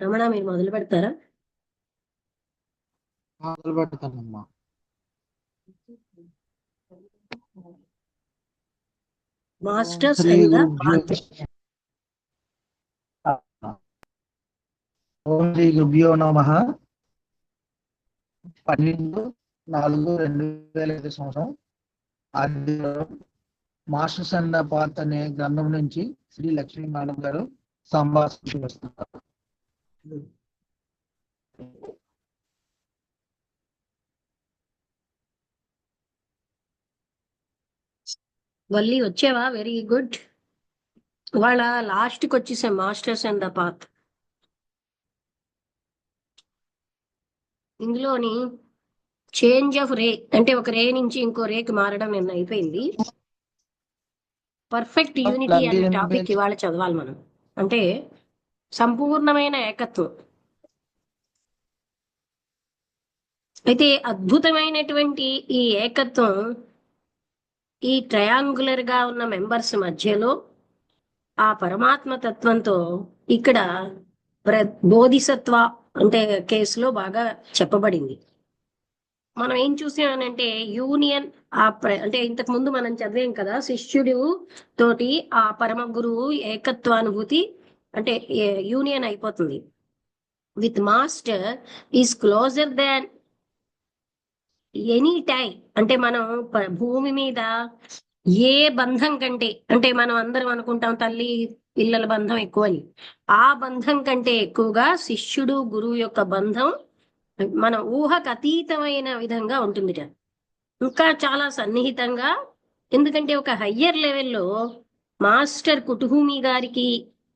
రమణ, మీరు మొదలు పెడతారా? మొదలు పెడతానమ్మా. మాస్టర్స్ శ్రీ అండ్ ద గురుభ్యో పాత్. ఓం శ్రీ గురుభ్యో నమః. 12/4/2005 సంవత్సరం ఆదివారం మాస్టర్స్ అండ్ పాత్ అనే గ్రంథం నుంచి శ్రీ లక్ష్మీ మేడం గారు సంభాషణ వస్తున్నారు. వల్లి వచ్చావా? Very good. వాళ్ళ లాస్ట్కి వచ్చేసాం, మాస్టర్స్ అండ్ ద పాత్. ఇందులోని చేంజ్ ఆఫ్ రే అంటే ఒక రే నుంచి ఇంకో రేకి మారడం నిన్న అయిపోయింది. పర్ఫెక్ట్ యూనిటీ అనే టాపిక్ ఇవాళ చదవాలి మనం. అంటే సంపూర్ణమైన ఏకత్వం. అయితే అద్భుతమైనటువంటి ఈ ఏకత్వం ఈ ట్రయాంగులర్ గా ఉన్న మెంబర్స్ మధ్యలో ఆ పరమాత్మ తత్వంతో ఇక్కడ బోధిసత్వ అంటే కేసులో బాగా చెప్పబడింది. మనం ఏం చూసామనంటే యూనియన్ అంటే ఇంతకు ముందు మనం చదివాం కదా, శిష్యుడు తోటి ఆ పరమ గురువు ఏకత్వానుభూతి అంటే యూనియన్ అయిపోతుంది. With master is closure than any time. అంటే మనం భూమి మీద ఏ బంధం కంటే, అంటే మనం అందరం అనుకుంటాం తల్లి పిల్లల బంధం ఎక్కువ అని, ఆ బంధం కంటే ఎక్కువగా శిష్యుడు గురువు యొక్క బంధం మన ఊహకు అతీతమైన విధంగా ఉంటుంది. ఇంకా చాలా సన్నిహితంగా. ఎందుకంటే ఒక హయ్యర్ లెవెల్లో మాస్టర్ కుటుహుమి గారికి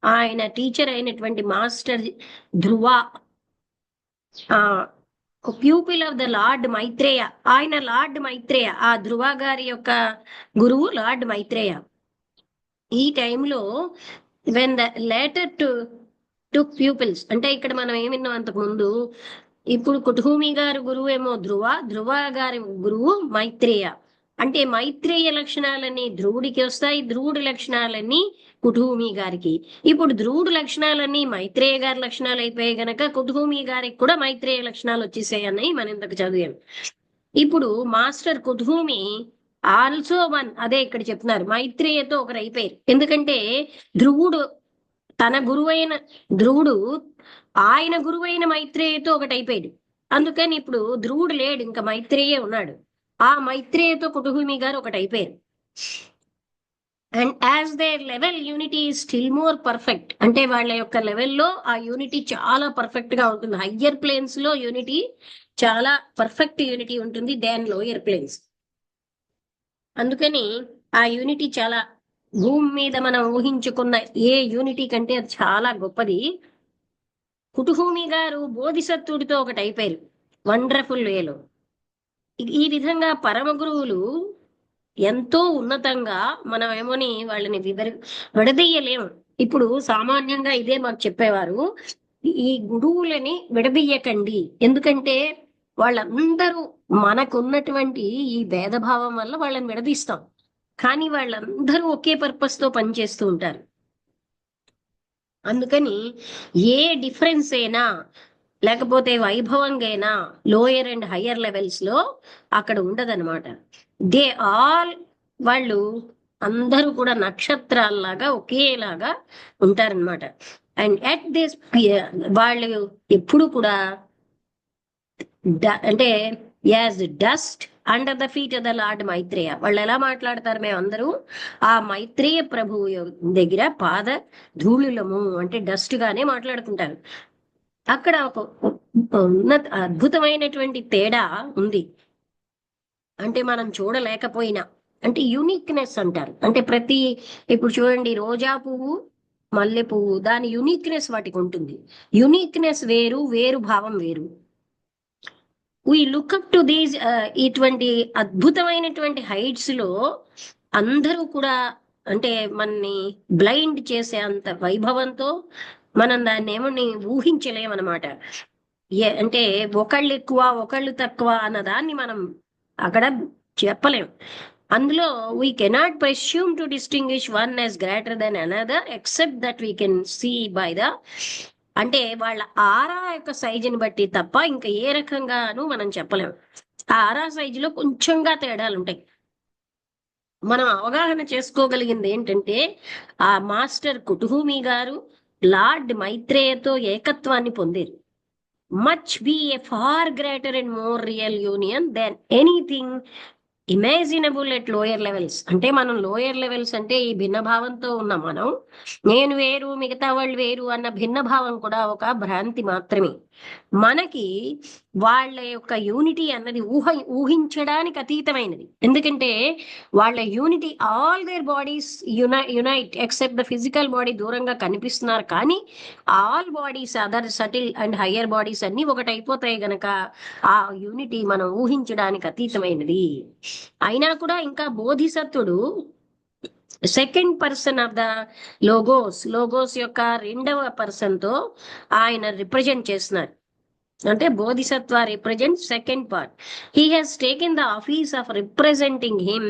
ఆయన టీచర్ అయినటువంటి master Dhruva, pupil of the Lord Maitreya, ఆయన లార్డ్ మైత్రేయ, ఆ ధ్రువ గారి యొక్క గురువు లార్డ్ మైత్రేయ. ఈ టైంలో when the later to pupils, అంటే ఇక్కడ మనం ఏమిన్నాం అంతకు ముందు, ఇప్పుడు కుటుహుమి గారి గురువు ఏమో ధ్రువ గారి గురువు మైత్రేయ. అంటే మైత్రేయ లక్షణాలన్నీ ధ్రువుడికి వస్తాయి, ధ్రువుడి లక్షణాలన్నీ కుటుహుమి గారికి. ఇప్పుడు ధ్రువుడు లక్షణాలన్నీ మైత్రేయ గారి లక్షణాలు అయిపోయాయి గనక కుటుహుమి గారికి కూడా మైత్రేయ లక్షణాలు వచ్చేసాయి అన్నవి మనం ఇంతకు చదివాం. ఇప్పుడు మాస్టర్ కుటుహుమి ఆల్సో వన్, అదే ఇక్కడ చెప్తున్నారు, మైత్రేయతో ఒకరు అయిపోయారు. ఎందుకంటే ధ్రువుడు తన గురువైన ధ్రువుడు ఆయన గురువైన మైత్రేయతో ఒకటి అయిపోయాడు. అందుకని ఇప్పుడు ధ్రువుడు లేడు, ఇంకా మైత్రేయే ఉన్నాడు. ఆ మైత్రేయతో కుటుహుమి గారు ఒకటి అయిపోయారు. And as their level unity still more perfect, అంటే వాళ్ళ యొక్క లెవెల్లో ఆ యూనిటీ చాలా పర్ఫెక్ట్ గా ఉంటుంది. హయ్యర్ ప్లేన్స్ లో యూనిటీ చాలా పర్ఫెక్ట్ యూనిటీ ఉంటుంది దాన్ లోయర్ ప్లేన్స్. అందుకని ఆ యూనిటీ చాలా భూమి మీద మనం ఊహించుకున్న ఏ యూనిటీ కంటే అది చాలా గొప్పది. కుటుహుమి గారు బోధిసత్వుడితో ఒకటి అయిపోయారు వండర్ఫుల్ వేలో. ఈ విధంగా పరమ గురువులు ఎంతో ఉన్నతంగా మనం ఏమోని వాళ్ళని విడదీయలేము. ఇప్పుడు సామాన్యంగా ఇదే మాకు చెప్పేవారు, ఈ గురువులని విడదీయకండి, ఎందుకంటే వాళ్ళందరూ మనకున్నటువంటి ఈ భేదభావం వల్ల వాళ్ళని విడదీస్తాం, కానీ వాళ్ళందరూ ఒకే పర్పస్ తో పనిచేస్తూ ఉంటారు. అందుకని ఏ డిఫరెన్స్ అయినా లేకపోతే వైభవంగా లోయర్ అండ్ హయ్యర్ లెవెల్స్ లో అక్కడ ఉండదన్నమాట. దే ఆల్ వాళ్ళు అందరూ కూడా నక్షత్రాల్లాగా ఒకేలాగా ఉంటారనమాట. అండ్ అట్ దిస్ వాళ్ళు ఎప్పుడు కూడా అంటే as dust under the feet of the Lord Maitreya. వాళ్ళు ఎలా మాట్లాడతారు, మేము అందరూ ఆ మైత్రేయ ప్రభువు దగ్గర పాద ధూళులము అంటే డస్ట్ గానే మాట్లాడుకుంటారు. అక్కడ ఒక అద్భుతమైనటువంటి తేడా ఉంది. అంటే మనం చూడలేకపోయినా, అంటే యూనిక్నెస్ అంటారు. అంటే ఇప్పుడు చూడండి, రోజా పువ్వు మల్లె పువ్వు, దాని యూనిక్నెస్ వాటికి ఉంటుంది. యూనిక్నెస్ వేరు, వేరు భావం వేరు. వీ లుక్అప్ టు దీస్ ఇటువంటి అద్భుతమైనటువంటి హైట్స్ లో అందరూ కూడా అంటే మనని బ్లైండ్ చేసే అంత వైభవంతో మనం దాన్ని ఏమని ఊహించలేమన్నమాట. అంటే ఒకళ్ళు ఎక్కువ ఒకళ్ళు తక్కువ అన్నదాన్ని మనం అక్కడ చెప్పలేం. అందులో we cannot presume to distinguish one as greater than another except that we can see by the అంటే వాళ్ళ ఆరా యొక్క సైజుని బట్టి తప్ప ఇంకా ఏ రకంగానూ మనం చెప్పలేము. ఆ ఆరా సైజులో కొంచెంగా తేడాలు ఉంటాయి. మనం అవగాహన చేసుకోగలిగింది ఏంటంటే ఆ మాస్టర్ కుటుహుమి గారు లార్డ్ మైత్రేయతో ఏకత్వాన్ని పొందారు. Much be a far greater and more real union than anything imaginable at lower levels. అంటే మనం లోయర్ లెవెల్స్ అంటే ఈ భిన్న భావంతో ఉన్నాం మనం. నేను వేరు మిగతా వాళ్ళు వేరు అన్న భిన్న భావం కూడా ఒక భ్రాంతి మాత్రమే. మనకి వాళ్ళ యొక్క యూనిటీ అన్నది ఊహించడానికి అతీతమైనది. ఎందుకంటే వాళ్ళ unity all there bodies unite except the physical body దూరంగా కనిపిస్తున్నారు, కానీ all bodies other subtle and higher bodies అన్ని ఒకటైపోతాయి గనక ఆ యూనిటీ మనం ఊహించడానికి అతీతమైనది. అయినా కూడా ఇంకా బోధిసత్వుడు second person of the logos యొక్క రెండవ పర్సన్ తో ఆయన రిప్రజెంట్ చేస్తున్నారు. అంటే Bodhisattva represent second part. He has taken the office of representing him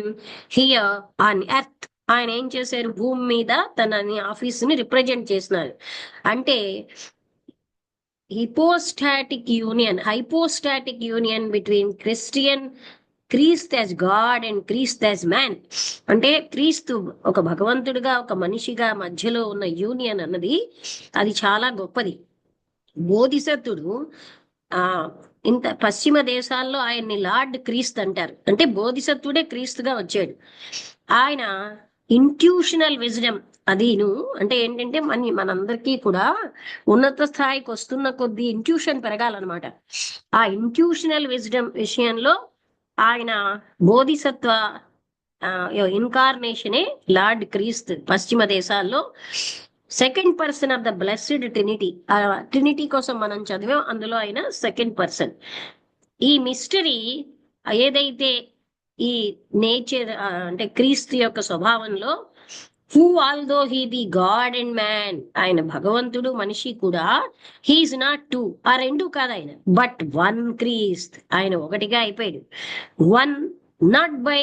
here on earth. ఆయన ఏం చేశారు, భూమి మీద తన ఆఫీస్ ని రిప్రజెంట్ చేసినారు. అంటే హైపోస్టాటిక్ యూనియన్ బిట్వీన్ క్రీస్తు యాజ్ గాడ్ అండ్ క్రీస్తు యాజ్ మ్యాన్. అంటే క్రీస్తు ఒక భగవంతుడిగా ఒక మనిషిగా మధ్యలో ఉన్న యూనియన్ అన్నది అది చాలా గొప్పది. బోధిసత్వుడు ఆ ఇంత పశ్చిమ దేశాల్లో ఆయన్ని లార్డ్ క్రీస్తు అంటారు. అంటే బోధిసత్వుడే క్రీస్తుగా వచ్చాడు. ఆయన ఇంట్యూషనల్ విజ్డమ్ అదిను అంటే ఏంటంటే మనందరికీ కూడా ఉన్నత స్థాయికి వస్తున్న కొద్దీ ఇంట్యూషన్ పెరగాలన్నమాట. ఆ ఇంట్యూషనల్ విజ్డమ్ విషయంలో ఆయన బోధిసత్వ ఇన్కార్నేషనే లార్డ్ క్రీస్తు పశ్చిమ దేశాల్లో. Second person of the blessed Trinity, ఆ ట్రినిటీ కోసం మనం చదివాం, అందులో ఆయన సెకండ్ పర్సన్. ఈ మిస్టరీ ఏదైతే ఈ నేచర్ అంటే క్రీస్తు యొక్క స్వభావంలో who although he be God and man, ఆయన భగవంతుడు మనిషి కూడా, హీఈస్ నాట్ టూ, ఆ రెండు కాదు ఆయన, బట్ వన్ క్రీస్త్, ఆయన ఒకటిగా అయిపోయాడు. One not by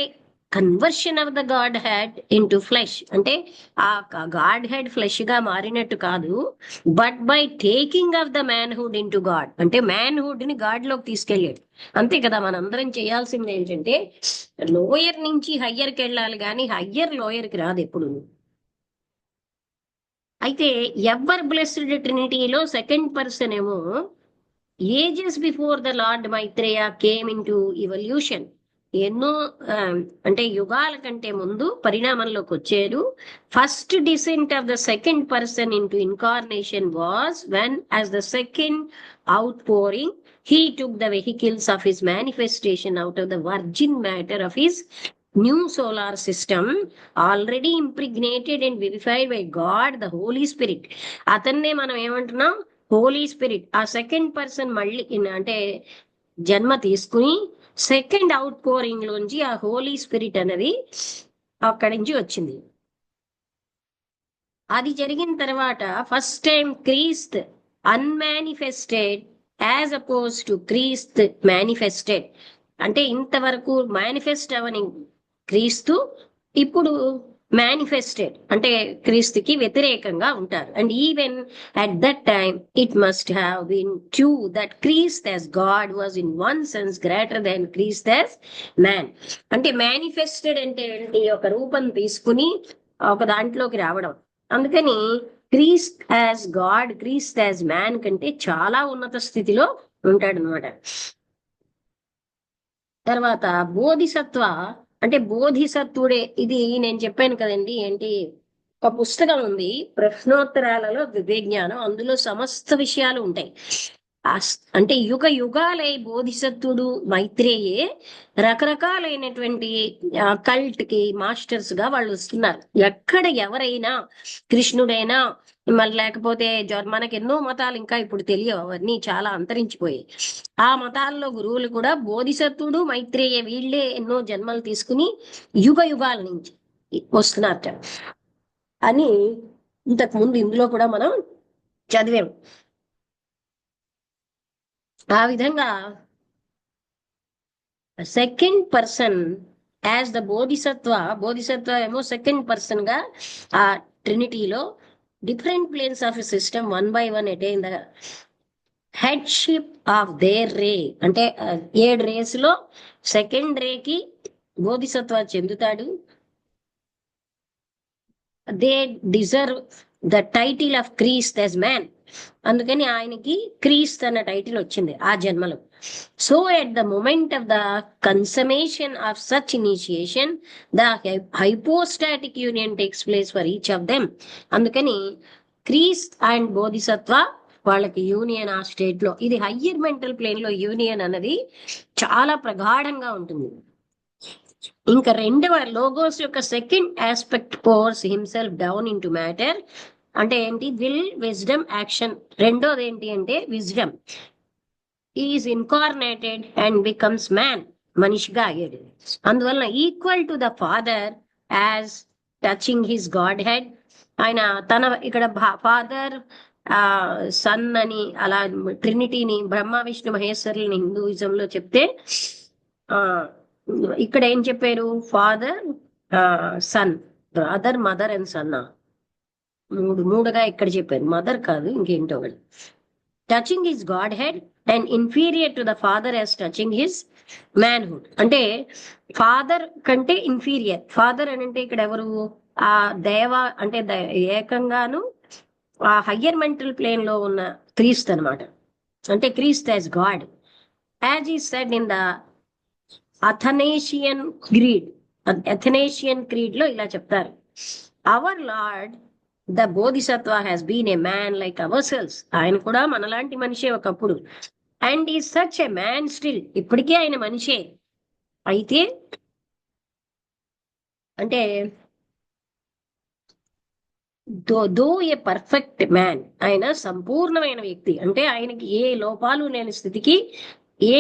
conversion of the God head in to flesh, అంటే ఆ గాడ్ హెడ్ ఫ్లెష్ గా మారినట్టు కాదు, but by taking of the manhood in to God, అంటే మ్యాన్హుడ్ ని గాడ్ లోకి తీసుకెళ్ళాడు. అంతే కదా, మనందరం చేయాల్సింది ఏంటంటే లోయర్ నుంచి హయ్యర్కి వెళ్ళాలి, కానీ హయ్యర్ లోయర్కి రాదు ఎప్పుడు. అయితే ఎవర్ బ్లెస్డ్ ట్రినిటీలో సెకండ్ పర్సన్ ఏమో ages before the Lord Maitreya came into evolution, ఎన్నో అంటే యుగాల కంటే ముందు పరిణామంలోకి వచ్చారు. First descent of the second person into incarnation was when as the second outpouring he took the vehicles of his manifestation out of the virgin matter of his new solar system, already impregnated and vivified by God the Holy Spirit. అతన్నే మనం ఏమంటున్నాం, Holi spirit. ఆ second person మళ్ళీ అంటే జన్మ తీసుకుని second out pouring లోంచి ఆ హోలీ స్పిరిట్ అనేది అక్కడి నుంచి వచ్చింది. అది జరిగిన తర్వాత first time Christ unmanifested as oppose to Christ manifested, అంటే ఇంతవరకు మేనిఫెస్ట్ అవని క్రీస్తు ఇప్పుడు మేనిఫెస్టెడ్ అంటే క్రీస్తుకి వ్యతిరేకంగా ఉంటారు. And even at that time it must have been true that Christ as God was in one sense greater than Christ as man. అంటే manifested అంటే ఏంటి, ఒక రూపం తీసుకుని ఒక దాంట్లోకి రావడం. అందుకని Christ as God, Christ as man కంటే చాలా ఉన్నత స్థితిలో ఉంటాడు అనమాట. తర్వాత బోధిసత్వ అంటే బోధిసత్వుడే. ఇది నేను చెప్పాను కదండి, ఏంటి ఒక పుస్తకం ఉంది ప్రశ్నోత్తరాలలో విజ్ఞానం, అందులో సమస్త విషయాలు ఉంటాయి. అంటే యుగాలై బోధిసత్వుడు మైత్రేయే రకరకాలైనటువంటి కల్ట్ కి మాస్టర్స్ గా వాళ్ళు వస్తున్నారు. ఎక్కడ ఎవరైనా కృష్ణుడైనా మళ్ళీ లేకపోతే మనకి ఎన్నో మతాలు ఇంకా ఇప్పుడు తెలియవు, అవన్నీ చాలా అంతరించిపోయాయి. ఆ మతాల్లో గురువులు కూడా బోధిసత్వుడు మైత్రేయ వీళ్ళే ఎన్నో జన్మలు తీసుకుని యుగాల నుంచి వస్తున్నారట అని ఇంతకు ముందు ఇందులో కూడా మనం చదివాం. ఆ విధంగా second person as the Bodhisattva ఏమో సెకండ్ పర్సన్ గా ఆ ట్రినిటీలో different planes of a system one by one attain the headship of their ray. అంటే 7 రేస్ లో సెకండ్ రేకి బోధిసత్వ చెందుతాడు. They deserve the title of Christ as man. అందుకని ఆయనకి క్రీస్త్ అన్న టైటిల్ వచ్చింది ఆ జన్మలో. So at the moment of the consummation of such initiation the hypostatic union takes place for each of them. అందుకని క్రీస్త్ అండ్ బోధిసత్వ వాళ్ళకి union ఆ state లో, ఇది హయ్యర్ మెంటల్ ప్లేన్ లో యూనియన్ అన్నది చాలా ప్రగాఢంగా ఉంటుంది. ఇంకా రెండవ లోగోస్ యొక్క second aspect pours himself down into matter. అంటే ఏంటి? Will, wisdom, action. రెండోది ఏంటి అంటే wisdom. Is incarnated and becomes man, మనిషిగా అయ్యాడు. అందువల్ల equal to the father as touching his God head. ఆయన తన ఇక్కడ ఫాదర్ సన్ అని అలా ట్రినిటీని, బ్రహ్మ విష్ణు మహేశ్వరులని హిందూయిజంలో చెప్తే ఇక్కడ ఏం చెప్పారు? Father, son, brother, mother and son. మూడుగా ఇక్కడ చెప్పారు, మదర్ కాదు ఇంకేంటో. Touching his godhead and inferior to the father as touching his manhood. అంటే ఫాదర్ కంటే ఇన్ఫీరియర్. ఫాదర్ అని అంటే ఇక్కడ ఎవరు? ఆ దేవ అంటే ఏకంగాను ఆ హయ్యర్ మెంటల్ ప్లేన్ లో ఉన్న క్రీస్తు అనమాట. అంటే క్రీస్తు as God, as he said in the Athanasian creed. Athanasian creed లో ఇలా చెప్తారు, our lord the Bodhisattva has been a man like ourselves. ఆయన కూడా మనలాంటి మనిషే ఒకప్పుడు. అండ్ ఈ సచ్ ఎ మ్యాన్ స్టిల్. ఇప్పటికే ఆయన మనిషే. అయితే అంటే దో ఏ పర్ఫెక్ట్ మ్యాన్, ఆయన సంపూర్ణమైన వ్యక్తి. అంటే ఆయనకి ఏ లోపాలు లేని స్థితికి, ఏ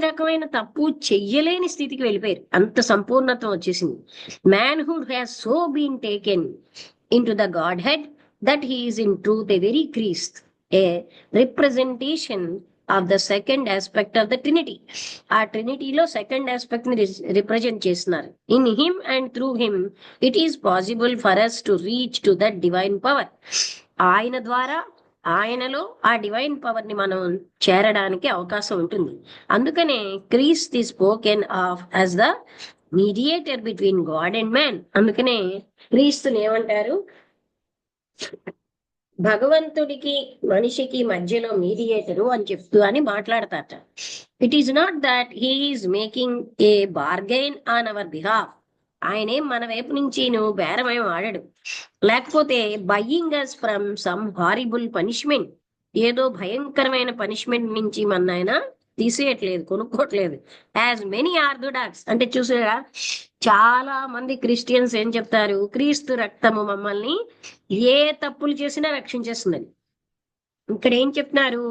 రకమైన తప్పు చెయ్యలేని స్థితికి వెళ్ళిపోయారు. అంత సంపూర్ణత్వం వచ్చేసింది. Manhood has so been taken into the Godhead that he is in truth a very Christ, a representation of the second aspect of the Trinity. ఆ ట్రినిటీలో సెకండ్ ఆస్పెక్ట్ ని రిప్రజెంట్ చేస్తున్నారు. In him and through him it is possible for us to reach to that divine power. ఆయన ద్వారా, ఆయనలో ఆ divine power ని మనం చేరడానికి అవకాశం ఉంటుంది. అందుకనే Christ is spoken of as the mediator between God and man. అందుకనే క్రీస్తుని ఏమంటారు? భగవంతుడికి మనిషికి మధ్యలో మీడియేటరు అని చెప్తూ అని మాట్లాడతారట. It is not that he is making a bargain on our behalf. ఆయనేం మన వైపు నుంచి నువ్వు బేరమేం ఆడాడు. లేకపోతే buying us from some horrible punishment, ఏదో భయంకరమైన పనిష్మెంట్ నుంచి మన ఆయన తీసేయట్లేదు, కొనుక్కోవట్లేదు. As many orthodox. అంటే చూసారా, చాలా మంది క్రిస్టియన్స్ ఏం చెప్తారు? క్రీస్తు రక్తము మమ్మల్ని ఏ తప్పులు చేసినా రక్షించేస్తుందని. ఇక్కడ ఏం చెప్తున్నారు?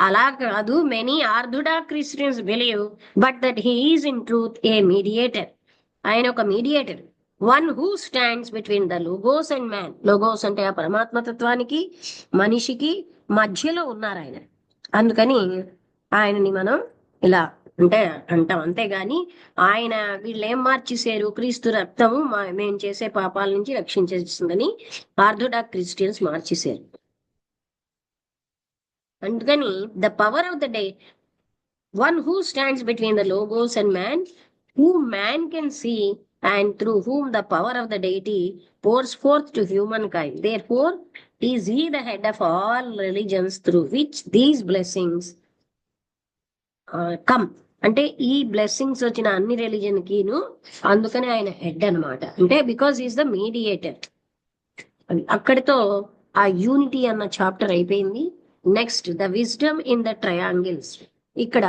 అలా కాదు. Many orthodox Christians believe but that he is in truth A mediator. ఆయన ఒక mediator. One who stands between the logos and man. Logos అంటే ఆ పరమాత్మతత్వానికి మనిషికి మధ్యలో ఉన్నారు ఆయన. అందుకని ఆయనని మనం ఇలా అంటాం. అంతేగాని ఆయన వీళ్ళు ఏం మార్చేశారు? క్రీస్తు రక్తము మేము చేసే పాపాల నుంచి రక్షించేస్తుందని ఆర్థోడాక్స్ క్రిస్టియన్స్ మార్చేశారు. అందుకని the power of the day, one who stands between the logos and man, who man can see and through whom the power of the deity pours forth to humankind. Therefore is he the head of all religions through which these blessings come. అంటే ఈ blessings వచ్చిన అన్ని religion కిను అందుకని ఆయన head అనమాట. అంటే because is the mediator. అక్కడితో ఆ యూనిటీ అన్న చాప్టర్ అయిపోయింది. Next the wisdom in the triangles. ఇక్కడ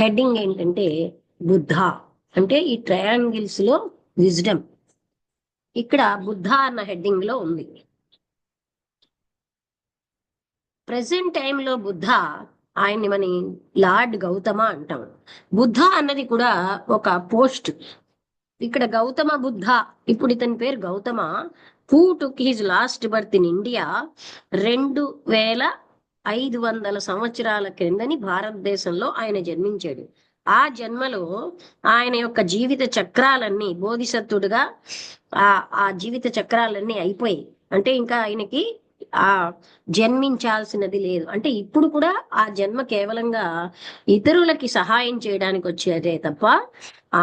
హెడ్డింగ్ ఏంటంటే బుద్ధ. అంటే ఈ ట్రయాంగిల్స్ లో విజ్డమ్ ఇక్కడ బుద్ధ అన్న హెడ్డింగ్ లో ఉంది. ప్రెసెంట్ టైంలో బుద్ధ, ఆయన్ని మన లార్డ్ గౌతమ అంటాం. బుద్ధ అన్నది కూడా ఒక పోస్ట్. ఇక్కడ గౌతమ బుద్ధ, ఇప్పుడు ఇతని పేరు Gautama, who took his last birth in India 2500 సంవత్సరాల క్రిందని భారతదేశంలో ఆయన జన్మించాడు. ఆ జన్మలో ఆయన యొక్క జీవిత చక్రాలన్నీ బోధిసత్వుడుగా ఆ జీవిత చక్రాలన్నీ అయిపోయి అంటే ఇంకా ఆయనకి ఆ జన్మించాల్సినది లేదు. అంటే ఇప్పుడు కూడా ఆ జన్మ కేవలంగా ఇతరులకి సహాయం చేయడానికి వచ్చేదే తప్ప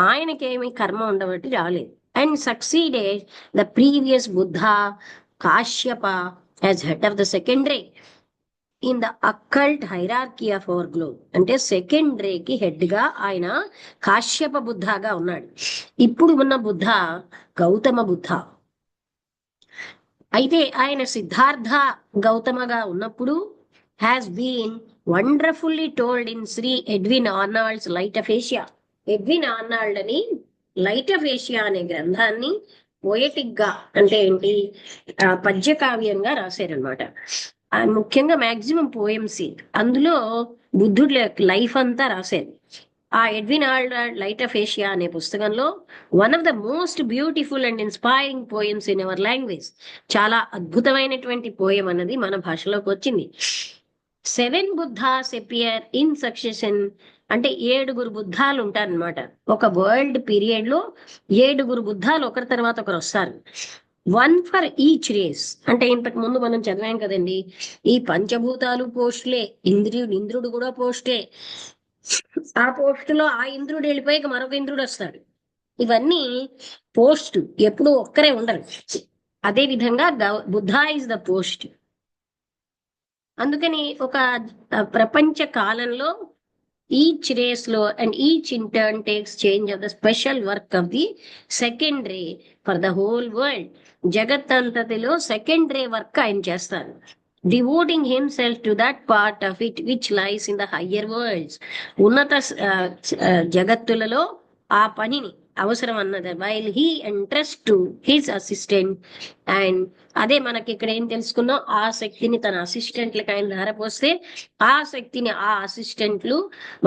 ఆయనకేమి కర్మ ఉండబట్టి రాలేదు. And succeeded the previous Buddha Kashyapa as head of the second ray in the occult hierarchy of our globe. అంటే సెకండ్ రేకి హెడ్ గా ఆయన కాశ్యప బుద్ధగా ఉన్నాడు. ఇప్పుడు ఉన్న బుద్ధ గౌతమ బుద్ధ. అయితే ఆయన సిద్ధార్థ గౌతమగా ఉన్నప్పుడు has been wonderfully told in Sir Edwin Arnold's Light of Asia. Edwin Arnold అని లైట్ ఆఫ్ ఏషియా అనే గ్రంథాన్ని పోయటిక్ గా అంటే ఏంటి పద్యకావ్యంగా రాశారనమాట. ముఖ్యంగా మాక్సిమం పోయమ్స్ అందులో బుద్ధుడి లైఫ్ అంతా రాశారు. ఆ Edwin Arnold light of Asia అనే పుస్తకంలో one of the most beautiful and inspiring poems in our language, చాలా అద్భుతమైనటువంటి పోయం అన్నది మన భాషలోకి వచ్చింది. 7 బుద్ధాస్ అపియర్ ఇన్ సక్సెషన్. అంటే 7 బుద్ధాలు ఉంటారనమాట. ఒక వరల్డ్ పీరియడ్ లో 7 బుద్ధాలు ఒకరి తర్వాత ఒకరు వస్తారు. 1 ఫర్ ఈచ్ రేస్. అంటే ఇంతకు ముందు మనం చదివాం కదండి, ఈ పంచభూతాలు పోస్టులే, ఇంద్రుడు కూడా పోస్టే. ఆ పోస్ట్ లో ఆ ఇంద్రుడు వెళ్ళిపోయాక మరొక ఇంద్రుడు వస్తాడు. ఇవన్నీ పోస్ట్, ఎప్పుడు ఒక్కరే ఉండరు. అదే విధంగా బుద్ధ ఇస్ ద పోస్ట్. అందుకని ఒక ప్రపంచ కాలంలో ఈచ్ రేస్ లో and each in turn takes change of the special work of the second ray for the whole world. జగత్తంతటిలో సెకండ్ రే వర్క్ ఆయన చేస్తారు, devoting himself to that part of it which lies in the higher worlds. ఉన్నత జగత్తులలో ఆ పనిని అవసరం అన్నది while he entrust to his assistant. And అదే మనకి ఇక్కడ ఏం తెలుసుకున్నాం, ఆ శక్తిని తన అసిస్టెంట్లకు ఆయన ధారపోస్తే ఆ శక్తిని ఆ అసిస్టెంట్లు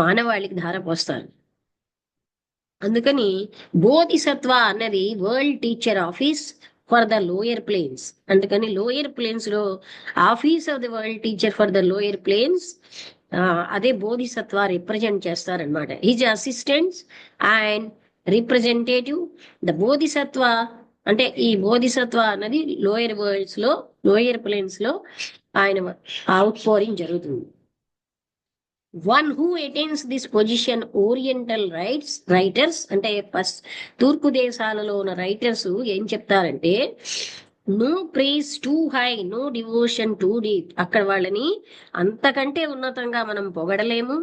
మానవాళికి ధారపోస్తారు. అందుకని బోధిసత్వ అన్నది world teacher office for the lower planes. అందుకని లోయర్ ప్లేన్స్ లో office of the world teacher for the lower planes అదే బోధిసత్వ రిప్రజెంట్ చేస్తారనమాట. His assistants and representative the bodhisattva. అంటే ఈ బోధిసత్వ అన్నది లోయర్ వరల్డ్స్ లో, లోయర్ ప్లేన్స్ లో ఆయన అవుట్ పోరింగ్ జరుగుతుంది. One who attains this position oriental writers అంటే తూర్పు దేశాలలో ఉన్న రైటర్స్ ఏం చెప్తారంటే, no praise too high, no devotion too deep. అక్కడ వాళ్ళని అంతకంటే ఉన్నతంగా మనం పొగడలేము,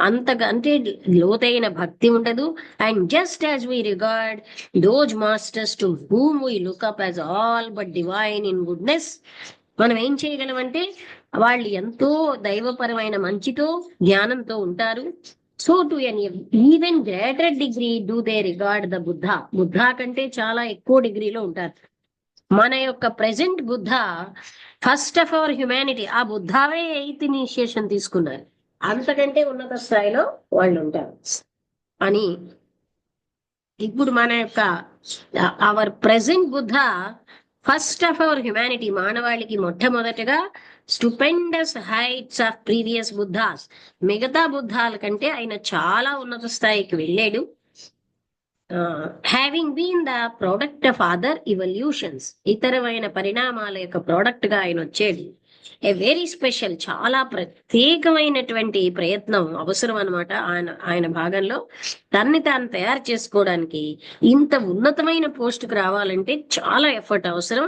అంతకంటే లోతైన భక్తి ఉండదు. And just as we regard those masters to whom we look up as all but divine in goodness. మనం ఏం చేయగలమంటే వాళ్ళు ఎంతో దైవపరమైన మంచితో జ్ఞానంతో ఉంటారు. So to an even greater degree do they regard the Buddha. Buddha కంటే చాలా ఎక్కువ డిగ్రీలో ఉంటారు. మన యొక్క present Buddha first of our humanity, ఆ బుద్ధావే 8th ఇనిషియేషన్ తీసుకున్నారు, అంతకంటే ఉన్నత స్థాయిలో వాళ్ళు ఉంటారు అని. ఇప్పుడు మన యొక్క our present Buddha first of our humanity, మానవాళికి మొట్టమొదటిగా stupendous heights of previous Buddhas. మిగతా బుద్ధాల కంటే ఆయన చాలా ఉన్నత స్థాయికి వెళ్ళాడు. Having been the product of other evolutions, ఇతరమైన పరిణామాల యొక్క ప్రోడక్ట్ గా ఆయన వచ్చాడు. ఏ వెరీ స్పెషల్, చాలా ప్రత్యేకమైనటువంటి ప్రయత్నం అవసరం అనమాట. ఆయన భాగంలో తన్ని తాను తయారు చేసుకోవడానికి, ఇంత ఉన్నతమైన పోస్టుకు రావాలంటే చాలా ఎఫర్ట్ అవసరం.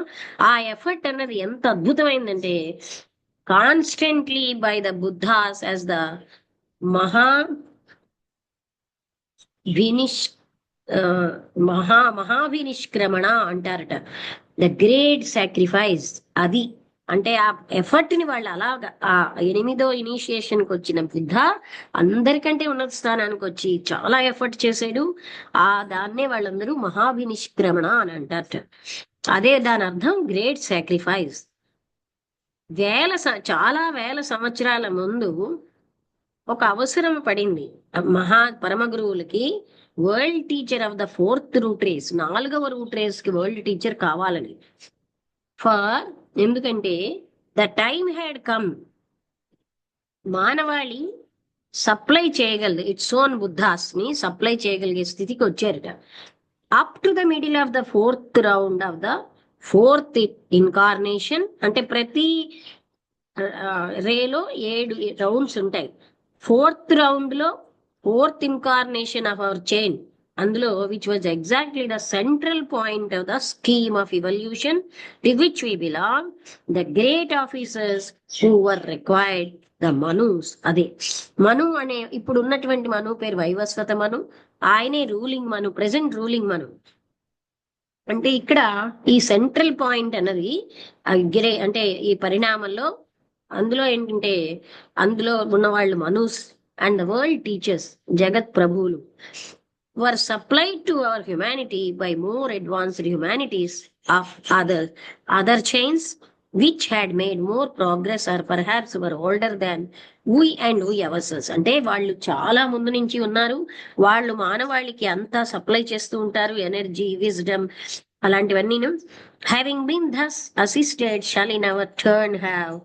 ఆ ఎఫర్ట్ అన్నది ఎంత అద్భుతమైందంటే, constantly by the Buddhas as the Mahabhinishkramana అంటారట, ద గ్రేట్ సాక్రిఫైస్. అది అంటే ఆ ఎఫర్ట్ ని వాళ్ళు అలాగా ఆ 8వ ఇనిషియేషన్ కి వచ్చిన బుద్ధ అందరికంటే ఉన్నత స్థానానికి వచ్చి చాలా ఎఫర్ట్ చేశాడు. దాన్నే వాళ్ళందరూ మహాభినిష్క్రమణ అని అంటారట. అదే దాని అర్థం గ్రేట్ సాక్రిఫైస్. చాలా వేల సంవత్సరాల ముందు ఒక అవసరం పడింది పరమ గురువులకి. World teacher of the 4th root race, 4వ రూట్ రేస్ కి వరల్డ్ టీచర్ కావాలని. ఎందుకంటే ద టైమ్ హ్యాడ్ కమ్, మానవాళి సప్లై చేయగలదు, ఇట్స్ ఓన్ బుద్ధాస్ ని సప్లై చేయగలిగే స్థితికి వచ్చారట. Up to the middle of the 4th round of the fourth incarnation అంటే ప్రతి రేలో 7 రౌండ్స్ ఉంటాయి. ఫోర్త్ రౌండ్ లో fourth incarnation of our chain, అందులో which was exactly the central point of the scheme of evolution to which we belong, the great officers who were required, the Manus. అదే మను అనే ఇప్పుడు ఉన్నటువంటి మను పేరు వైవస్వత మను, ఆయనే రూలింగ్ మను, present ruling మను. అంటే ఇక్కడ ఈ సెంట్రల్ పాయింట్ అన్నది అంటే ఈ పరిణామంలో అందులో ఏంటంటే అందులో ఉన్న వాళ్ళు Manus and the world teachers, జగత్ ప్రభువులు, were supplied to our humanity by more advanced humanities of other chains which had made more progress or perhaps were older than we and we ourselves. అంటే వాళ్ళు చాలా ముందు నుంచి ఉన్నారు, వాళ్ళు మానవాళికి అంతా సప్లై చేస్తూ ఉంటారు, ఎనర్జీ, విజ్డమ్, అలాంటివన్నీ. Having been thus assisted shall in our turn have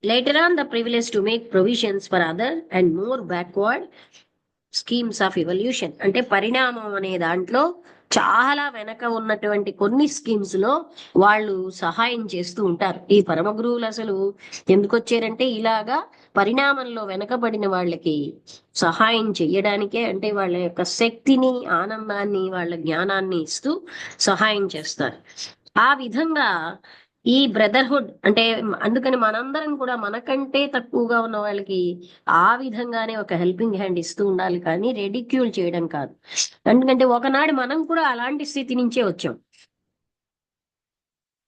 later on the privilege to make provisions for other and more backward schemes of evolution. అంటే పరిణామం అనే దాంట్లో చాలా వెనక ఉన్నటువంటి కొన్ని స్కీమ్స్ లో వాళ్ళు సహాయం చేస్తూ ఉంటారు. ఈ పరమ గురువులు అసలు ఎందుకు వచ్చారంటే ఇలాగా పరిణామంలో వెనకబడిన వాళ్ళకి సహాయం చెయ్యడానికే, అంటే వాళ్ళ యొక్క శక్తిని, ఆనందాన్ని, వాళ్ళ జ్ఞానాన్ని ఇస్తూ సహాయం చేస్తారు. ఆ విధంగా ఈ బ్రదర్హుడ్ అంటే అందుకని మనందరం కూడా మనకంటే తక్కువగా ఉన్న వాళ్ళకి ఆ విధంగానే ఒక హెల్పింగ్ హ్యాండ్ ఇస్తూ ఉండాలి, కానీ రెడిక్యూల్ చేయడం కాదు. ఎందుకంటే ఒకనాడు మనం కూడా అలాంటి స్థితి నుంచే వచ్చాం.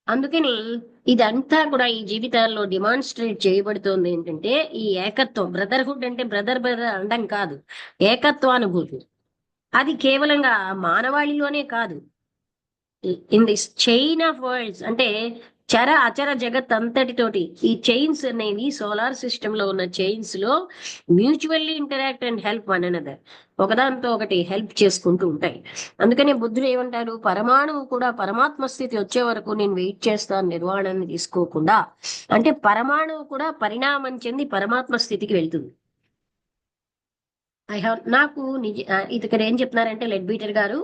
అందుకని ఇదంతా కూడా ఈ జీవితాల్లో డిమాన్స్ట్రేట్ చేయబడుతోంది ఏంటంటే ఈ ఏకత్వం. బ్రదర్హుడ్ అంటే బ్రదర్ అనడం కాదు, ఏకత్వానుభూతి. అది కేవలంగా మానవాళిలోనే కాదు, in this chain of world's అంటే చర అచర జగత్ అంతటితోటి ఈ చైన్స్ అనేవి సోలార్ సిస్టమ్ లో ఉన్న చైన్స్ లో mutually interact and help one another, ఒకదానితో ఒకటి హెల్ప్ చేసుకుంటూ ఉంటాయి. అందుకనే బుద్ధుడు ఏమంటారు, పరమాణువు కూడా పరమాత్మ స్థితి వచ్చే వరకు నేను వెయిట్ చేస్తాను నిర్వాణాన్ని తీసుకోకుండా. అంటే పరమాణువు కూడా పరిణామం చెంది పరమాత్మ స్థితికి వెళ్తుంది. నాకు ఇక్కడ ఏం చెప్తున్నారంటే లెడ్ బీటర్ గారు,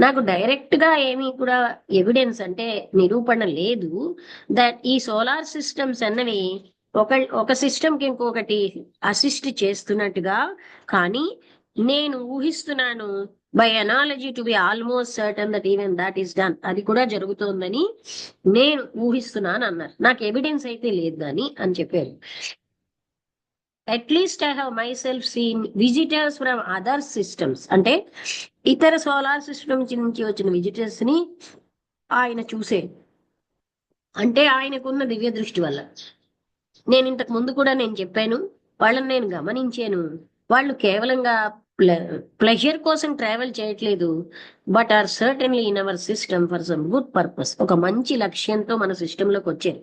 నాకు డైరెక్ట్ గా ఏమీ కూడా ఎవిడెన్స్ అంటే నిరూపణ లేదు దట్ ఈ సోలార్ సిస్టమ్స్ అన్నవి ఒక సిస్టమ్ కి ఇంకొకటి అసిస్ట్ చేస్తున్నట్టుగా, కానీ నేను ఊహిస్తున్నాను by analogy to be almost certain that even that is done, అది కూడా జరుగుతోందని నేను ఊహిస్తున్నాను అన్నారు. నాకు ఎవిడెన్స్ అయితే లేదు కానీ అని చెప్పారు. At least I have myself seen visitors from other systems. అంటే ఇతర సోలార్ సిస్టమ్ నుంచి వచ్చిన విజిటర్స్ ని ఆయన చూసే, అంటే ఆయనకున్న దివ్య దృష్టి వల్ల. నేను ఇంతకు ముందు కూడా నేను చెప్పాను, వాళ్ళని నేను గమనించాను. వాళ్ళు కేవలంగా ప్లెజర్ కోసం ట్రావెల్ చేయట్లేదు, but are certainly in our system for some good purpose. ఒక మంచి లక్ష్యంతో మన సిస్టంలోకి వచ్చారు.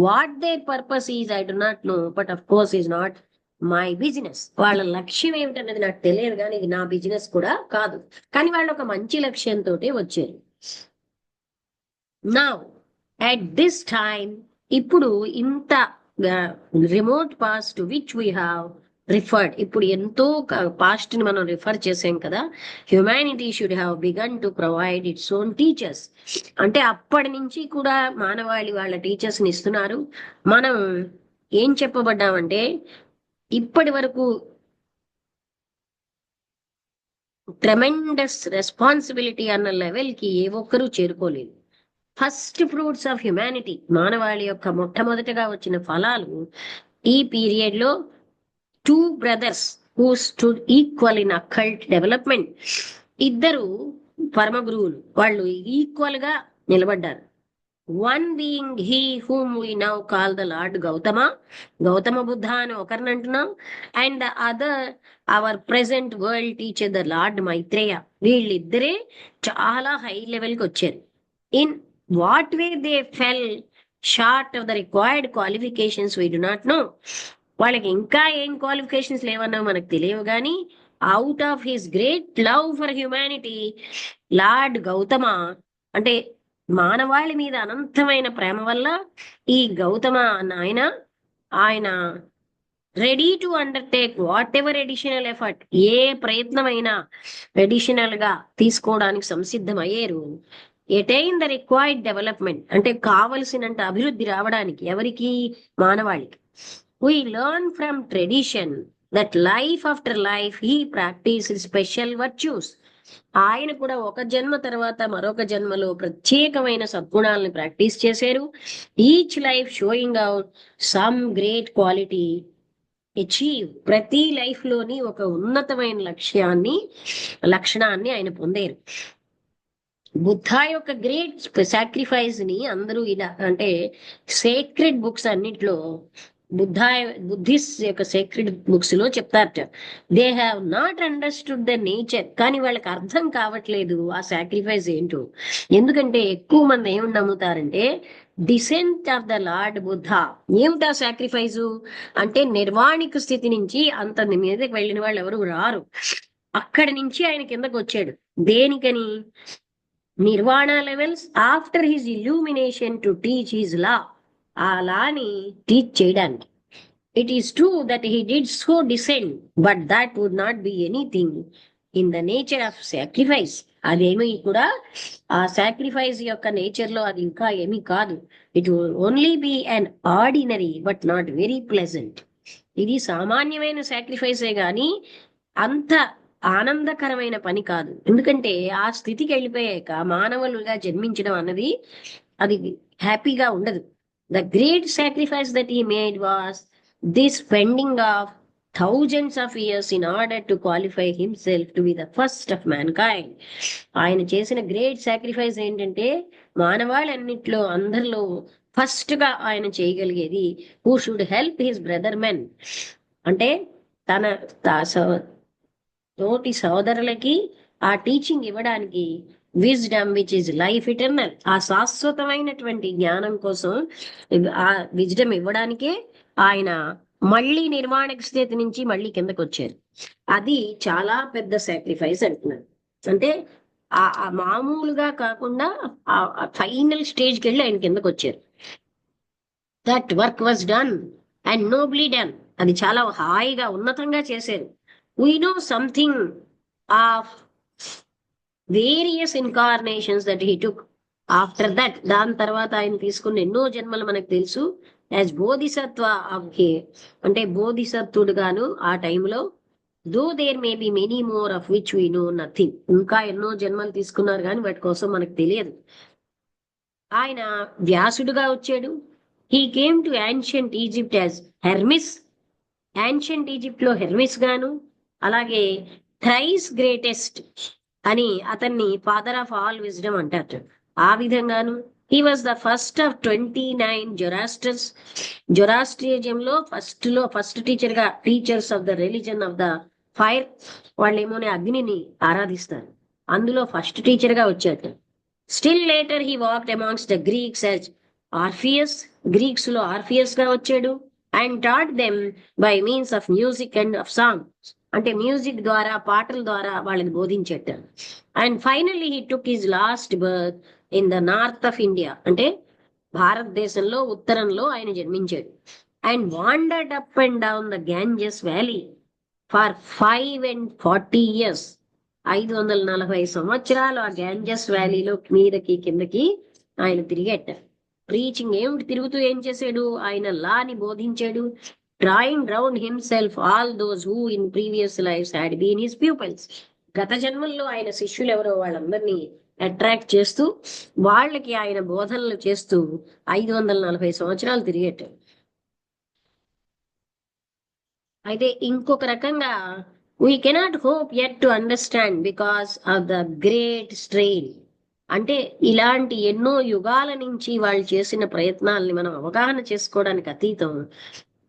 What their purpose is I do not know, but of course is not my business. వాళ్ళ లక్ష్యం ఏమిటన్నది నాకు తెలియదు, కానీ ఇది నా బిజినెస్ కూడా కాదు. కానీ వాళ్ళు ఒక మంచి లక్ష్యంతో వచ్చారు. నౌ అట్ దిస్ టైమ్, ఇప్పుడు ఇంత remote past to which we have referred, ఇప్పుడు ఎంతో పాస్ట్ ని మనం రిఫర్ చేసాం కదా. Humanity should have began to provide its own teachers. అంటే అప్పటి నుంచి కూడా మానవాళి వాళ్ళ టీచర్స్ ని ఇస్తున్నారు. మనం ఏం చెప్పబడ్డామంటే ఇప్పటి వరకు ట్రెమెండస్ రెస్పాన్సిబిలిటీ అన్న లెవెల్ కి ఏ ఒక్కరూ చేరుకోలేదు. ఫస్ట్ ఫ్రూట్స్ ఆఫ్ హ్యుమానిటీ, మానవాళి యొక్క మొట్టమొదటిగా వచ్చిన ఫలాలు ఈ పీరియడ్ లో 2 brothers who stood equal in occult development, ఇద్దరు పరమ గురువులు, వాళ్ళు ఈక్వల్ గా నిలబడ్డారు. One being he whom we now call the Lord Gautama, Gautama Buddha అని ఒకరిని అంటున్నాం, and the other our present world teacher the Lord Maitreya. వీళ్ళిద్దరే చాలా హై లెవెల్ కి వచ్చారు. In what way they fell short of the required qualifications we do not know. వాళ్ళకి ఇంకా ఏం క్వాలిఫికేషన్స్ లేవన్నా మనకు తెలియవు, కానీ out of his great love for humanity, Lord Gautama అంటే మానవాళి మీద అనంతమైన ప్రేమ వల్ల ఈ గౌతమ ఆయన ready to undertake whatever additional effort, ఏ ప్రయత్నమైనా అడిషనల్ గా తీసుకోవడానికి సంసిద్ధమయ్యారు. ఎటైన్ ద రిక్వైర్డ్ డెవలప్మెంట్, అంటే కావలసినంత అభివృద్ధి రావడానికి ఎవరికి, మానవాళికి. We learn from tradition that life after life he practiced special virtues. ఆయన కూడా ఒక జన్మ తర్వాత మరొక జన్మలో ప్రత్యేకమైన సద్గుణాలను ప్రాక్టీస్ చేశారు. Each life showing out some great quality achieve, ప్రతి లైఫ్ లోని ఒక ఉన్నతమైన లక్షణాన్ని ఆయన పొందారు. బుద్ధ యొక్క గ్రేట్ సాక్రిఫైస్ ని అందరూ ఇలా అంటే సేక్రెడ్ బుక్స్ అన్నిట్లో బుద్ధిస్ట్ యొక్క సేక్రెడ్ బుక్స్ లో చెప్తారట. They have not understood the nature, కానీ వాళ్ళకి అర్థం కావట్లేదు ఆ సాక్రిఫైస్ ఏంటో. ఎందుకంటే ఎక్కువ మంది ఏమి నమ్ముతారంటే descent of the Lord Buddha. ఏమిటా సాక్రిఫైస్ అంటే నిర్వాణిక స్థితి నుంచి అంత మీదకి వెళ్ళిన వాళ్ళు ఎవరు రారు, అక్కడి నుంచి ఆయన కిందకు వచ్చాడు. దేనికని? Nirvana levels after his illumination to teach his law, ఆ లాని టీచ్ చేయడానికి. It is true that he did so descend, but that would not be anything in the nature of sacrifice. అదేమీ కూడా ఆ సాక్రిఫైస్ యొక్క నేచర్ లో అది ఇంకా ఏమీ కాదు. It would only be an ordinary but not very pleasant. ఇది సామాన్యమైన సాక్రిఫైసే గాని అంత ఆనందకరమైన పని కాదు. ఎందుకంటే ఆ స్థితికి వెళ్ళిపోయాక మానవులుగా జన్మించడం అన్నది అది హ్యాపీగా ఉండదు. The great sacrifice that he made was this spending of thousands of years in order to qualify himself to be the first of mankind. ఆయన చేసిన గ్రేట్ సాక్రిఫైస్ ఏంటంటే మానవాళన్నిట్లో అందరిలో ఫస్ట్ గా ఆయన చేయగలిగేది who should help his brother men, అంటే తన తోటి సోదరులకి ఆ టీచింగ్ ఇవ్వడానికి, wisdom which is life eternal, ఆ శాశ్వతమైనటువంటి జ్ఞానం కోసం ఆ విజ్డమ్ ఇవ్వడానికే ఆయన మళ్ళీ నిర్మాణక స్థితి నుంచి మళ్ళీ కిందకు వచ్చారు. అది చాలా పెద్ద సాక్రిఫైస్ అంటున్నారు. అంటే ఆ మామూలుగా కాకుండా ఆ ఫైనల్ స్టేజ్కి వెళ్ళి ఆయన కిందకు వచ్చారు. That work was done and nobly done, అది చాలా హాయిగా ఉన్నతంగా చేశారు. We know something of various incarnations that he took after that. దాని తర్వాత ఆయన తీసుకున్న ఎన్నో జన్మలు మనకు తెలుసు. యాజ్ బోధిసత్వ అంటే బోధిసత్వుడుగాను ఆ టైంలో. Though there may be many more of which we know nothing, ఇంకా ఎన్నో జన్మలు తీసుకున్నారు కానీ వాటి కోసం మనకు తెలియదు. ఆయన వ్యాసుడుగా వచ్చాడు. He came to ancient Egypt as Hermes, ancient Egypt లో హెర్మిస్ గాను, అలాగే థ్రైస్ గ్రేటెస్ట్ అని అతన్ని ఫాదర్ ఆఫ్ ఆల్ విజ్డమ్ అంటారు. ఆ విధంగాను he was the first of 29 Zoroasters. జొరాస్ట్రిజంలో first teachers of the religion of the fire. వాళ్ళేమోనే అగ్నిని ఆరాధిస్తారు, అందులో ఫస్ట్ టీచర్ గా వచ్చాడు. Still later he walked amongst the Greeks as Orpheus, Greeks లో ఆర్ఫియస్ గా వచ్చాడు. And taught them by means of music and of song, అంటే మ్యూజిక్ ద్వారా పాటల ద్వారా వాళ్ళని బోధించేట. And finally he took his last birth in the north of India, అంటే భారతదేశంలో ఉత్తరంలో ఆయన జన్మించాడు. And wandered up and down the Ganges valley for 540 years. 540 సంవత్సరాలు ఆ గ్యాంజెస్ వ్యాలీలో మీదకి కిందకి ఆయన తిరిగేట. ప్రీచింగ్ ఏమిటి తిరుగుతూ ఏం చేశాడు? ఆయన లాని బోధించాడు. Drawing round himself all those who in previous lives had been his pupils. గత జన్మల్లో ఆయన శిష్యులు ఎవరో వాళ్ళందరినీ అట్రాక్ట్ చేస్తూ వాళ్ళకి ఆయన బోధనలు చేస్తూ 540 సంవత్సరాలు తిరిగేట. అయితే ఇంకొక రకంగా we cannot hope yet to understand because of the great strain. అంటే ఇలాంటి ఎన్నో యుగాల నుంచి వాళ్ళు చేసిన ప్రయత్నాలని మనం అవగాహన చేసుకోవడానికి అతీతం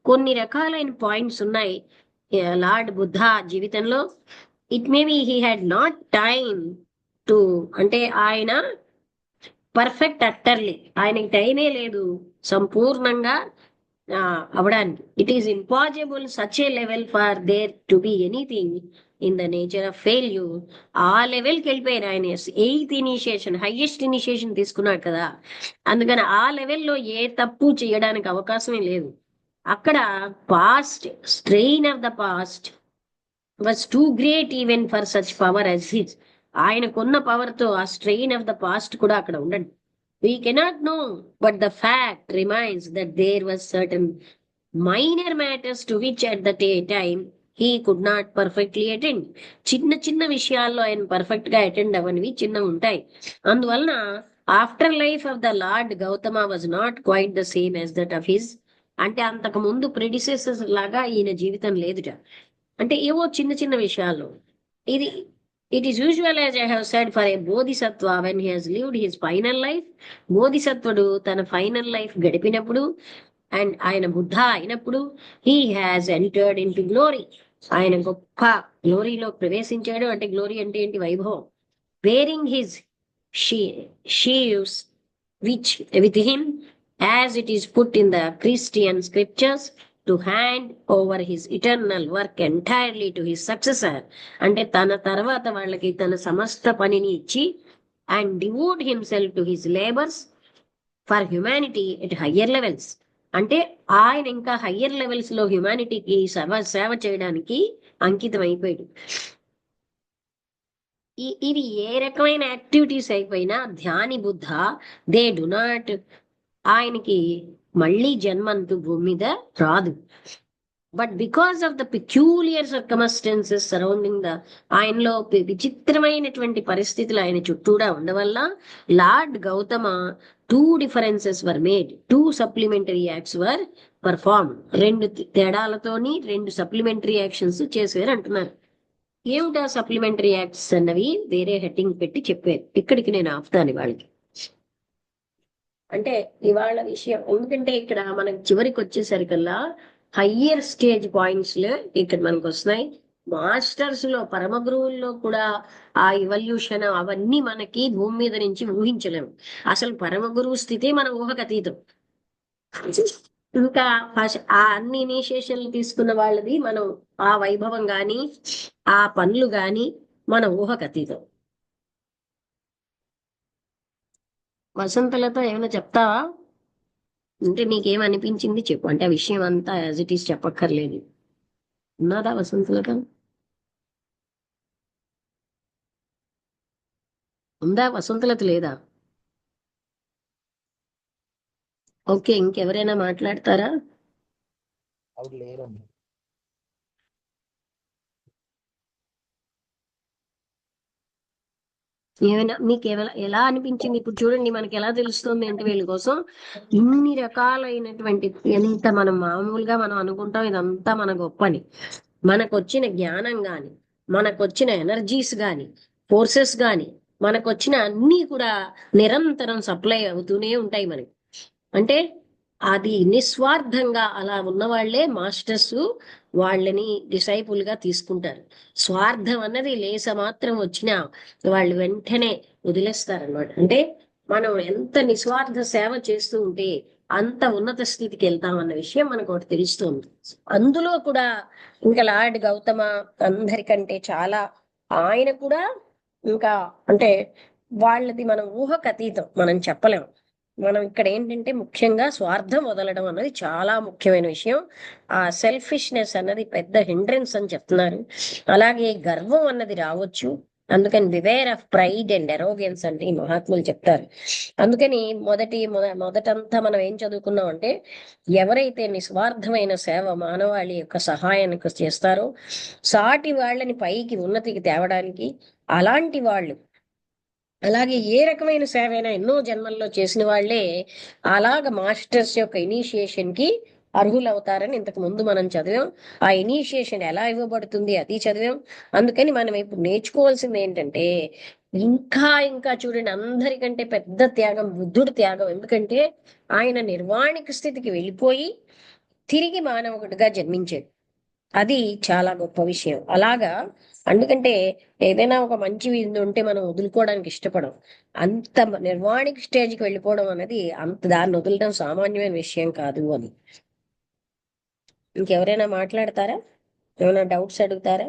కొన్ని రకాలైన పాయింట్స్ ఉన్నాయి లార్డ్ బుద్ధ జీవితంలో. It may be he had not time to, అంటే ఆయన పర్ఫెక్ట్ అట్టర్లీ, ఆయనకి టైమే లేదు సంపూర్ణంగా అవడానికి. It is impossible such a level for their to be anything in the nature of failure. ఆ లెవెల్కి వెళ్ళిపోయారు ఆయన. 8th ఇనిషియేషన్, హైయెస్ట్ ఇనిషియేషన్ తీసుకున్నాడు కదా, అందుకని ఆ లెవెల్లో ఏ తప్పు చేయడానికి అవకాశమే లేదు. అక్కడ past strain of the past was too great even for such power as his. ఆయనకున్న పవర్ తో ఆ స్ట్రెయిన్ ఆఫ్ ద పాస్ట్ కూడా అక్కడ ఉండండి. We cannot know, but the fact remains that there was certain minor matters to which at the time he could not perfectly attend. చిన్న చిన్న విషయాల్లో ఆయన పర్ఫెక్ట్ గా అటెండ్ అవ్వనివి చిన్న ఉంటాయి. అందువలన after life of the Lord Gautama was not quite the same as that of his. అంటే అంతకు ముందు ప్రెడిసెసర్స్ లాగా ఈయన జీవితం లేదుట. అంటే ఏవో చిన్న చిన్న విషయాల్లో ఇది it is usual as I have said for a Bodhisattva when he has lived his final life. బోధిసత్వుడు తన ఫైనల్ లైఫ్ గడిపినప్పుడు అండ్ ఆయన బుద్ధ అయినప్పుడు he has entered into glory. ఆయన గొప్ప గ్లోరీలో ప్రవేశించాడు. అంటే గ్లోరీ అంటే ఏంటి? వైభవం. Wearing his sheaves which with him, as it is put in the Christian scriptures, to hand over his eternal work entirely to his successor. అంటే తన తర్వాత వాళ్ళకి తన సమస్త పనిని ఇచ్చి and devote himself to his labors for humanity at higher levels. అంటే ఆయన ఇంకా హయ్యర్ లెవెల్స్ లో హ్యుమానిటీకి సేవ చేయడానికి అంకితం అయిపోయాడు. ఇది ఏ రకమైన యాక్టివిటీస్ అయిపోయినా Dhyani Buddha they do not, ఆయనకి మళ్ళీ జన్మంతు భూమి మీద రాదు. But because of the peculiar circumstances surrounding the, ఆయనలో విచిత్రమైనటువంటి పరిస్థితులు ఆయన చుట్టూడా ఉండవల్ల Lord Gautama two differences were made, two supplementary acts were perform. రెండు తేడాలతోని రెండు సప్లిమెంటరీ యాక్షన్స్ చేశారు అంటున్నారు. ఏమిటా సప్లిమెంటరీ యాక్ట్స్ అన్నవి వేరే హెడ్డింగ్ పెట్టి చెప్పారు. ఇక్కడికి నేను ఆపుతాను వాళ్ళకి. అంటే ఇవాళ విషయం ఎందుకంటే ఇక్కడ మనకి చివరికి వచ్చేసరికల్లా హయ్యర్ స్టేజ్ పాయింట్స్ లో ఇక్కడ మనకు వస్తున్నాయి. మాస్టర్స్ లో పరమ గురువుల్లో కూడా ఆ ఇవల్యూషన్ అవన్నీ మనకి భూమి మీద నుంచి ఊహించలేము. అసలు పరమ గురువు స్థితి మన ఊహకు అతీతం. ఇంకా ఆ అన్ని ఇనిషియేషన్లు తీసుకున్న వాళ్ళది మనం ఆ వైభవం గాని ఆ పనులు గాని మన ఊహకు అతీతం. వసంతలతో ఏమైనా చెప్తావా? అంటే నీకేమనిపించింది చెప్పు. అంటే ఆ విషయం అంతా యాజ్ ఇట్ ఈస్ చెప్పక్కర్లేదు. ఉన్నదా వసంతలత? ఉందా వసంతలత? లేదా? ఓకే, ఇంకెవరైనా మాట్లాడతారా? ఏమైనా మీకు ఎలా అనిపించింది? ఇప్పుడు చూడండి మనకి ఎలా తెలుస్తుంది అంటే వీళ్ళ కోసం ఇన్ని రకాలైనటువంటి, ఎంత మనం మామూలుగా మనం అనుకుంటాం ఇదంతా మన గొప్పని, మనకు వచ్చిన జ్ఞానం గాని మనకు వచ్చిన ఎనర్జీస్ గాని ఫోర్సెస్ గాని మనకు వచ్చిన అన్ని కూడా నిరంతరం సప్లై అవుతూనే ఉంటాయి మనకి. అంటే అది నిస్వార్థంగా అలా ఉన్న వాళ్లే మాస్టర్స్ వాళ్ళని డిసైపుల్ గా తీసుకుంటారు. స్వార్థం అన్నది లేస మాత్రం వచ్చినా వాళ్ళు వెంటనే వదిలేస్తారనమాట. అంటే మనం ఎంత నిస్వార్థ సేవ చేస్తూ ఉంటే అంత ఉన్నత స్థితికి వెళ్తామన్న విషయం మనకు ఒకటి తెలుస్తుంది. అందులో కూడా ఇంకా లార్డ్ గౌతమ అందరికంటే చాలా, ఆయన కూడా ఇంకా అంటే వాళ్ళది మనం ఊహకు అతీతం, మనం చెప్పలేం. మనం ఇక్కడ ఏంటంటే ముఖ్యంగా స్వార్థం వదలడం అన్నది చాలా ముఖ్యమైన విషయం. ఆ సెల్ఫిష్నెస్ అన్నది పెద్ద హిండ్రెన్స్ అని చెప్తున్నారు. అలాగే గర్వం అన్నది రావచ్చు. అందుకని beware of pride and arrogance అంటే ఈ మహాత్ములు చెప్తారు. అందుకని మొదటంతా మనం ఏం చదువుకున్నాం అంటే ఎవరైతే నిస్వార్థమైన సేవ మానవాళి యొక్క సహాయానికి చేస్తారో సాటి వాళ్ళని పైకి ఉన్నతికి తేవడానికి, అలాంటి వాళ్ళు అలాగే ఏ రకమైన సేవ అయినా ఎన్నో జన్మల్లో చేసిన వాళ్లే అలాగ మాస్టర్స్ యొక్క ఇనిషియేషన్ కి అర్హులవుతారని ఇంతకు ముందు మనం చదివాం. ఆ ఇనిషియేషన్ ఎలా ఇవ్వబడుతుంది అది చదివాం. అందుకని మనం ఇప్పుడు నేర్చుకోవాల్సింది ఏంటంటే ఇంకా ఇంకా చూడండి, అందరికంటే పెద్ద త్యాగం బుద్ధుడి త్యాగం. ఎందుకంటే ఆయన నిర్వాణిక స్థితికి వెళ్ళిపోయి తిరిగి మానవుడిగా జన్మించాడు. అది చాలా గొప్ప విషయం. అలాగా ఎందుకంటే ఏదైనా ఒక మంచి ఉంటే మనం వదులుకోవడానికి ఇష్టపడం. అంత నిర్వాణిక స్టేజ్కి వెళ్ళిపోవడం అనేది అంత దాన్ని వదలడం సామాన్యమైన విషయం కాదు అని. ఇంకెవరైనా మాట్లాడతారా? ఏమైనా డౌట్స్ అడుగుతారా?